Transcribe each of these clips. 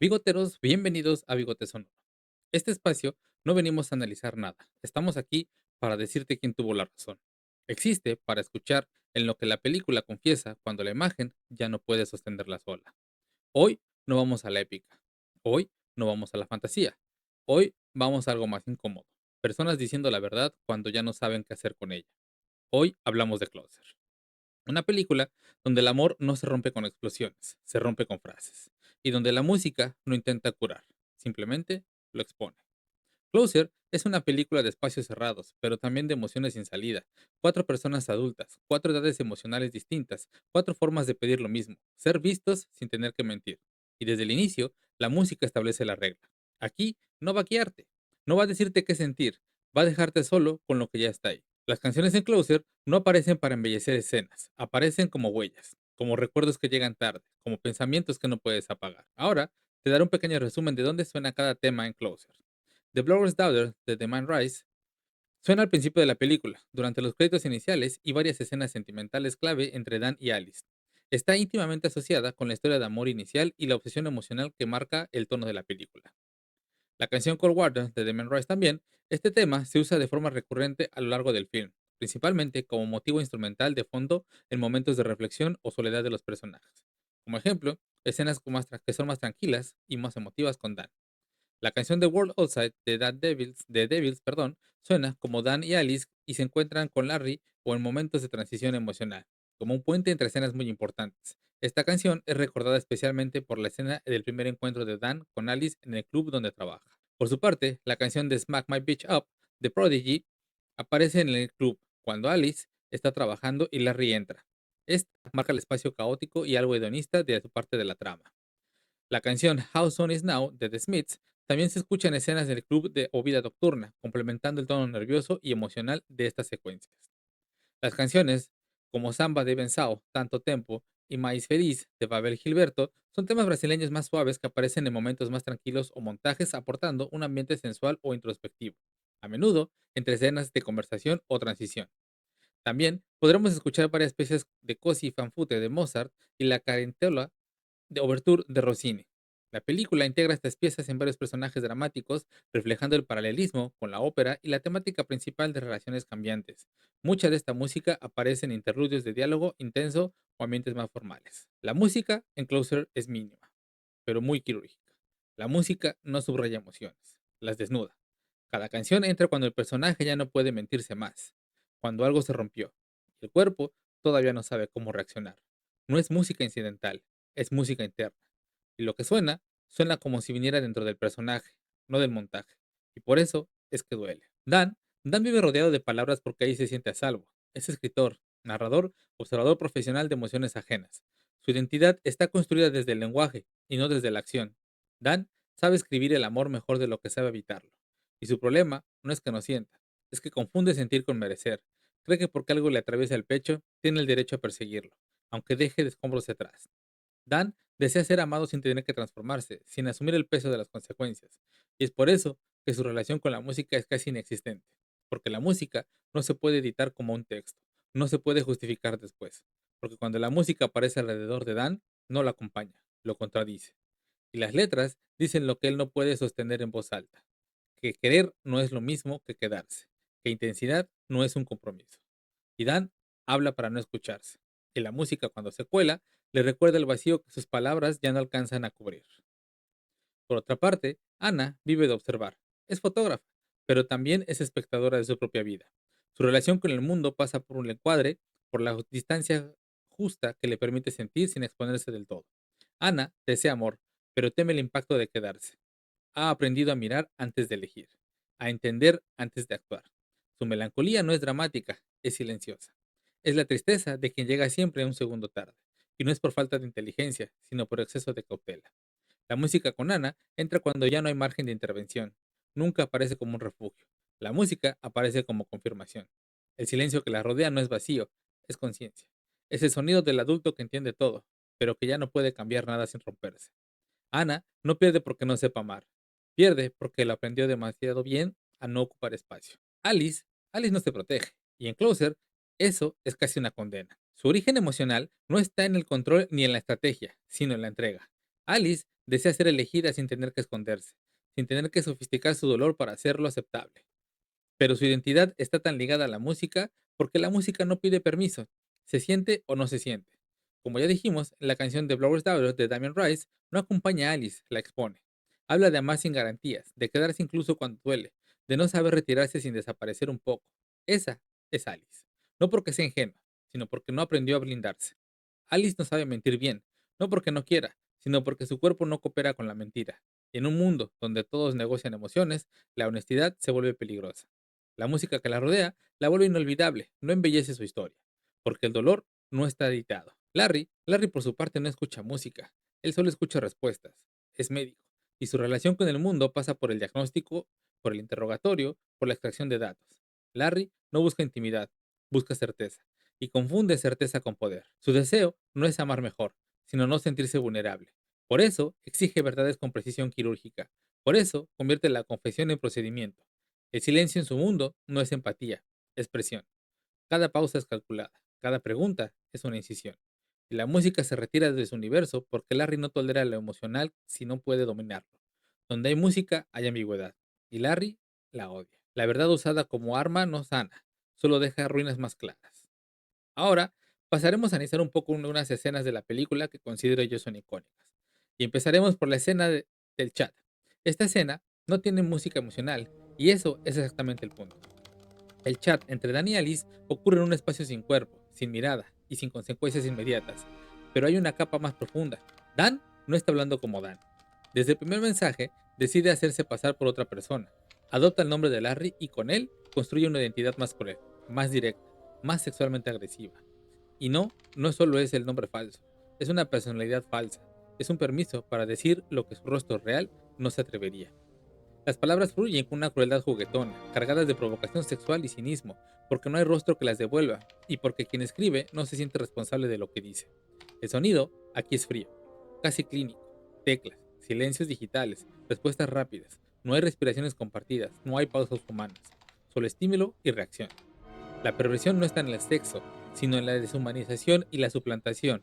Bigoteros, bienvenidos a Bigote Sonoro. Este espacio no venimos a analizar nada. Estamos aquí para decirte quién tuvo la razón. Existe para escuchar en lo que la película confiesa cuando la imagen ya no puede sostenerla sola. Hoy no vamos a la épica. Hoy no vamos a la fantasía. Hoy vamos a algo más incómodo. Personas diciendo la verdad cuando ya no saben qué hacer con ella. Hoy hablamos de Closer. Una película donde el amor no se rompe con explosiones, se rompe con frases. Y donde la música no intenta curar, simplemente lo expone. Closer es una película de espacios cerrados, pero también de emociones sin salida. Cuatro personas adultas, cuatro edades emocionales distintas, cuatro formas de pedir lo mismo, ser vistos sin tener que mentir. Y desde el inicio, la música establece la regla. Aquí no va a guiarte, no va a decirte qué sentir, va a dejarte solo con lo que ya está ahí. Las canciones en Closer no aparecen para embellecer escenas, aparecen como huellas, como recuerdos que llegan tarde, como pensamientos que no puedes apagar. Ahora, te daré un pequeño resumen de dónde suena cada tema en Closer. The Blower's Daughter de The Man Rise suena al principio de la película, durante los créditos iniciales y varias escenas sentimentales clave entre Dan y Alice. Está íntimamente asociada con la historia de amor inicial y la obsesión emocional que marca el tono de la película. La canción Cold Water de The Man Rise también, este tema se usa de forma recurrente a lo largo del film, principalmente como motivo instrumental de fondo en momentos de reflexión o soledad de los personajes. Como ejemplo, escenas que son más tranquilas y más emotivas con Dan. La canción The World Outside de Devils, perdón, suena como Dan y Alice y se encuentran con Larry o en momentos de transición emocional, como un puente entre escenas muy importantes. Esta canción es recordada especialmente por la escena del primer encuentro de Dan con Alice en el club donde trabaja. Por su parte, la canción de Smack My Bitch Up de Prodigy aparece en el club cuando Alice está trabajando y Larry entra. Esta marca el espacio caótico y algo hedonista de su parte de la trama. La canción How Soon Is Now de The Smiths también se escucha en escenas del club o vida nocturna, complementando el tono nervioso y emocional de estas secuencias. Las canciones, como Samba de Benzao, Tanto Tempo y Maíz Feliz de Babel Gilberto, son temas brasileños más suaves que aparecen en momentos más tranquilos o montajes aportando un ambiente sensual o introspectivo, a menudo entre escenas de conversación o transición. También podremos escuchar varias piezas de Cosi fan futte de Mozart y la Carentola de Overture de Rossini. La película integra estas piezas en varios personajes dramáticos, reflejando el paralelismo con la ópera y la temática principal de relaciones cambiantes. Mucha de esta música aparece en interludios de diálogo intenso o ambientes más formales. La música en Closer es mínima, pero muy quirúrgica. La música no subraya emociones, las desnuda. Cada canción entra cuando el personaje ya no puede mentirse más, cuando algo se rompió. El cuerpo todavía no sabe cómo reaccionar. No es música incidental, es música interna. Y lo que suena, suena como si viniera dentro del personaje, no del montaje. Y por eso es que duele. Dan vive rodeado de palabras porque ahí se siente a salvo. Es escritor, narrador, observador profesional de emociones ajenas. Su identidad está construida desde el lenguaje y no desde la acción. Dan sabe escribir el amor mejor de lo que sabe evitarlo. Y su problema no es que no sienta, es que confunde sentir con merecer. Cree que porque algo le atraviesa el pecho, tiene el derecho a perseguirlo, aunque deje de escombros atrás. Dan desea ser amado sin tener que transformarse, sin asumir el peso de las consecuencias. Y es por eso que su relación con la música es casi inexistente, porque la música no se puede editar como un texto, no se puede justificar después, porque cuando la música aparece alrededor de Dan, no la acompaña, lo contradice. Y las letras dicen lo que él no puede sostener en voz alta, que querer no es lo mismo que quedarse, que intensidad no es un compromiso. Y Dan habla para no escucharse, y la música cuando se cuela le recuerda el vacío que sus palabras ya no alcanzan a cubrir. Por otra parte, Ana vive de observar. Es fotógrafa, pero también es espectadora de su propia vida. Su relación con el mundo pasa por un encuadre, por la distancia justa que le permite sentir sin exponerse del todo. Ana desea amor, pero teme el impacto de quedarse. Ha aprendido a mirar antes de elegir, a entender antes de actuar. Su melancolía no es dramática, es silenciosa. Es la tristeza de quien llega siempre un segundo tarde, y no es por falta de inteligencia, sino por exceso de cautela. La música con Ana entra cuando ya no hay margen de intervención. Nunca aparece como un refugio. La música aparece como confirmación. El silencio que la rodea no es vacío, es conciencia. Es el sonido del adulto que entiende todo, pero que ya no puede cambiar nada sin romperse. Ana no pierde porque no sepa amar. Pierde porque lo aprendió demasiado bien a no ocupar espacio. Alice no se protege. Y en Closer, eso es casi una condena. Su origen emocional no está en el control ni en la estrategia, sino en la entrega. Alice desea ser elegida sin tener que esconderse, sin tener que sofisticar su dolor para hacerlo aceptable. Pero su identidad está tan ligada a la música porque la música no pide permiso, se siente o no se siente. Como ya dijimos, la canción de Blower's Daughter de Damien Rice no acompaña a Alice, la expone. Habla de amar sin garantías, de quedarse incluso cuando duele, de no saber retirarse sin desaparecer un poco. Esa es Alice. No porque sea ingenua, sino porque no aprendió a blindarse. Alice no sabe mentir bien, no porque no quiera, sino porque su cuerpo no coopera con la mentira. Y en un mundo donde todos negocian emociones, la honestidad se vuelve peligrosa. La música que la rodea la vuelve inolvidable, no embellece su historia, porque el dolor no está editado. Larry por su parte no escucha música, él solo escucha respuestas, es médico, y su relación con el mundo pasa por el diagnóstico, por el interrogatorio, por la extracción de datos. Larry no busca intimidad, busca certeza, y confunde certeza con poder. Su deseo no es amar mejor, sino no sentirse vulnerable. Por eso exige verdades con precisión quirúrgica, por eso convierte la confesión en procedimiento. El silencio en su mundo no es empatía, es presión. Cada pausa es calculada, cada pregunta es una incisión. Y la música se retira de su universo porque Larry no tolera lo emocional si no puede dominarlo. Donde hay música hay ambigüedad, y Larry la odia. La verdad usada como arma no sana, solo deja ruinas más claras. Ahora pasaremos a analizar un poco unas escenas de la película que considero yo son icónicas. Y empezaremos por la escena del chat. Esta escena no tiene música emocional, y eso es exactamente el punto. El chat entre Dan y Alice ocurre en un espacio sin cuerpo, sin mirada y sin consecuencias inmediatas. Pero hay una capa más profunda. Dan no está hablando como Dan. Desde el primer mensaje, decide hacerse pasar por otra persona. Adopta el nombre de Larry y con él construye una identidad más cruel, más directa, más sexualmente agresiva. Y no solo es el nombre falso, es una personalidad falsa. Es un permiso para decir lo que su rostro real no se atrevería. Las palabras fluyen con una crueldad juguetona, cargadas de provocación sexual y cinismo, porque no hay rostro que las devuelva, y porque quien escribe no se siente responsable de lo que dice. El sonido aquí es frío, casi clínico. Teclas, silencios digitales, respuestas rápidas. No hay respiraciones compartidas, no hay pausas humanas. Solo estímulo y reacción. La perversión no está en el sexo, sino en la deshumanización y la suplantación.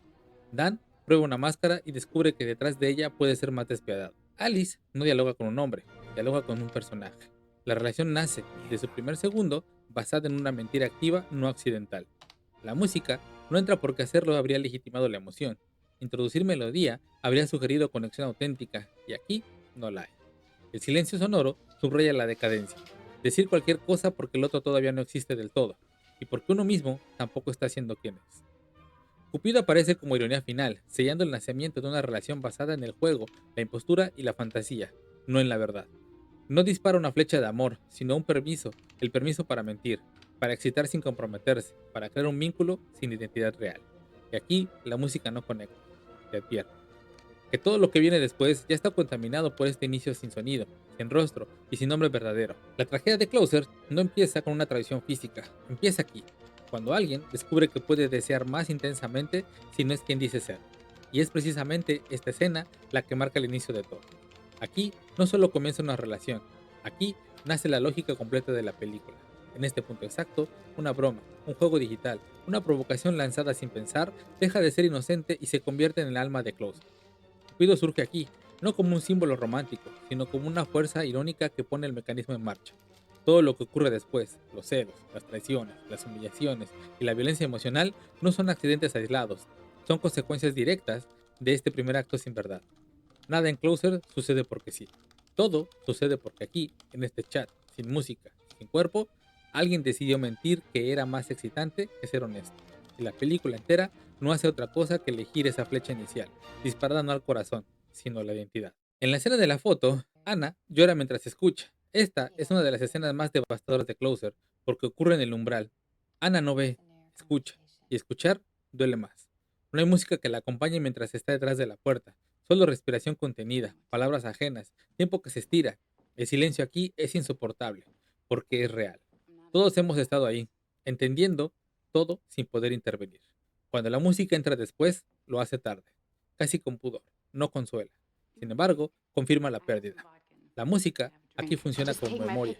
Dan prueba una máscara y descubre que detrás de ella puede ser más despiadado. Alice no dialoga con un hombre, dialoga con un personaje. La relación nace, de su primer segundo, basada en una mentira activa, no accidental. La música no entra porque hacerlo habría legitimado la emoción. Introducir melodía habría sugerido conexión auténtica, y aquí no la hay. El silencio sonoro subraya la decadencia. Decir cualquier cosa porque el otro todavía no existe del todo, y porque uno mismo tampoco está siendo quien es. Cupido aparece como ironía final, sellando el nacimiento de una relación basada en el juego, la impostura y la fantasía, no en la verdad. No dispara una flecha de amor, sino un permiso, el permiso para mentir, para excitar sin comprometerse, para crear un vínculo sin identidad real. Y aquí la música no conecta, te advierte que todo lo que viene después ya está contaminado por este inicio sin sonido, sin rostro y sin nombre verdadero. La tragedia de Closer no empieza con una traición física, empieza aquí, cuando alguien descubre que puede desear más intensamente si no es quien dice ser. Y es precisamente esta escena la que marca el inicio de todo. Aquí no solo comienza una relación, aquí nace la lógica completa de la película. En este punto exacto, una broma, un juego digital, una provocación lanzada sin pensar, deja de ser inocente y se convierte en el alma de Closer. Cupido surge aquí, no como un símbolo romántico, sino como una fuerza irónica que pone el mecanismo en marcha. Todo lo que ocurre después, los celos, las traiciones, las humillaciones y la violencia emocional no son accidentes aislados, son consecuencias directas de este primer acto sin verdad. Nada en Closer sucede porque sí. Todo sucede porque aquí, en este chat, sin música, sin cuerpo, alguien decidió mentir que era más excitante que ser honesto. Y la película entera no hace otra cosa que elegir esa flecha inicial, disparada no al corazón, sino a la identidad. En la escena de la foto, Anna llora mientras escucha. Esta es una de las escenas más devastadoras de Closer, porque ocurre en el umbral. Anna no ve, escucha, y escuchar duele más. No hay música que la acompañe mientras está detrás de la puerta, solo respiración contenida, palabras ajenas, tiempo que se estira. El silencio aquí es insoportable, porque es real. Todos hemos estado ahí, entendiendo todo sin poder intervenir. Cuando la música entra después, lo hace tarde, casi con pudor, no consuela. Sin embargo, confirma la pérdida. La música aquí funciona como memoria.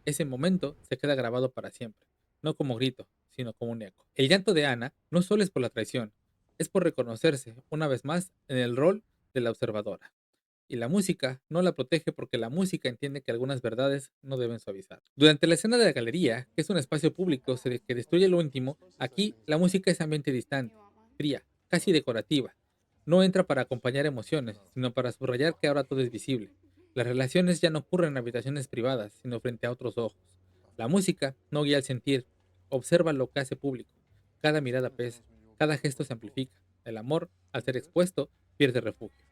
Ese momento se queda grabado para siempre, no como grito, sino como un eco. El llanto de Ana no solo es por la traición, es por reconocerse, una vez más, en el rol de la observadora. Y la música no la protege porque la música entiende que algunas verdades no deben suavizar. Durante la escena de la galería, que es un espacio público que destruye lo íntimo, aquí la música es ambiente distante, fría, casi decorativa. No entra para acompañar emociones, sino para subrayar que ahora todo es visible. Las relaciones ya no ocurren en habitaciones privadas, sino frente a otros ojos. La música no guía el sentir, observa lo que hace público. Cada mirada pesa, cada gesto se amplifica. El amor, al ser expuesto, pierde refugio.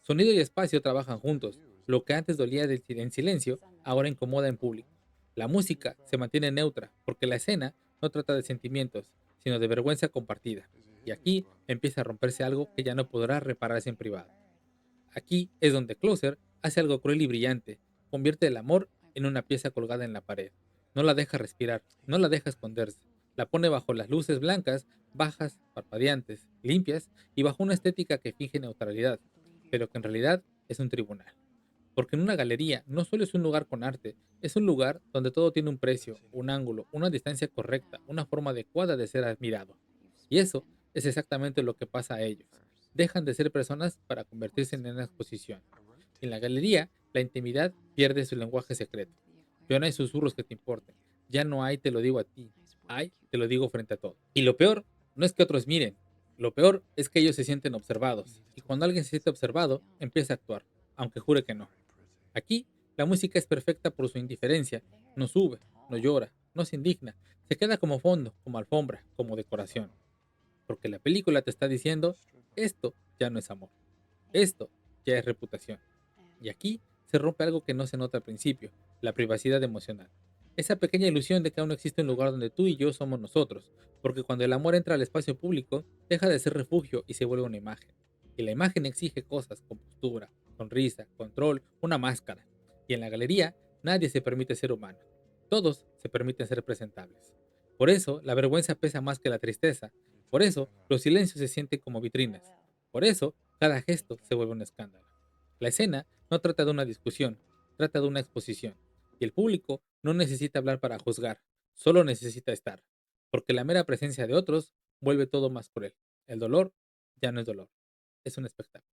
Sonido y espacio trabajan juntos. Lo que antes dolía en silencio, ahora incomoda en público. La música se mantiene neutra, porque la escena no trata de sentimientos, sino de vergüenza compartida. Y aquí empieza a romperse algo que ya no podrá repararse en privado. Aquí es donde Closer hace algo cruel y brillante, convierte el amor en una pieza colgada en la pared. No la deja respirar, no la deja esconderse. La pone bajo las luces blancas, bajas, parpadeantes, limpias y bajo una estética que finge neutralidad, pero que en realidad es un tribunal. Porque en una galería no solo es un lugar con arte, es un lugar donde todo tiene un precio, un ángulo, una distancia correcta, una forma adecuada de ser admirado. Y eso es exactamente lo que pasa a ellos. Dejan de ser personas para convertirse en una exposición. En la galería, la intimidad pierde su lenguaje secreto. Ya no hay susurros que te importen. Ya no hay te lo digo a ti. Hay te lo digo frente a todo. Y lo peor no es que otros miren. Lo peor es que ellos se sienten observados. Y cuando alguien se siente observado, empieza a actuar, aunque jure que no. Aquí, la música es perfecta por su indiferencia. No sube, no llora, no se indigna. Se queda como fondo, como alfombra, como decoración. Porque la película te está diciendo, esto ya no es amor. Esto ya es reputación. Y aquí se rompe algo que no se nota al principio, la privacidad emocional. Esa pequeña ilusión de que aún existe un lugar donde tú y yo somos nosotros, porque cuando el amor entra al espacio público, deja de ser refugio y se vuelve una imagen. Y la imagen exige cosas, compostura, sonrisa, control, una máscara. Y en la galería, nadie se permite ser humano. Todos se permiten ser presentables. Por eso, la vergüenza pesa más que la tristeza. Por eso, los silencios se sienten como vitrinas. Por eso, cada gesto se vuelve un escándalo. La escena no trata de una discusión, trata de una exposición. Y el público no necesita hablar para juzgar, solo necesita estar. Porque la mera presencia de otros vuelve todo más cruel. El dolor ya no es dolor, es un espectáculo.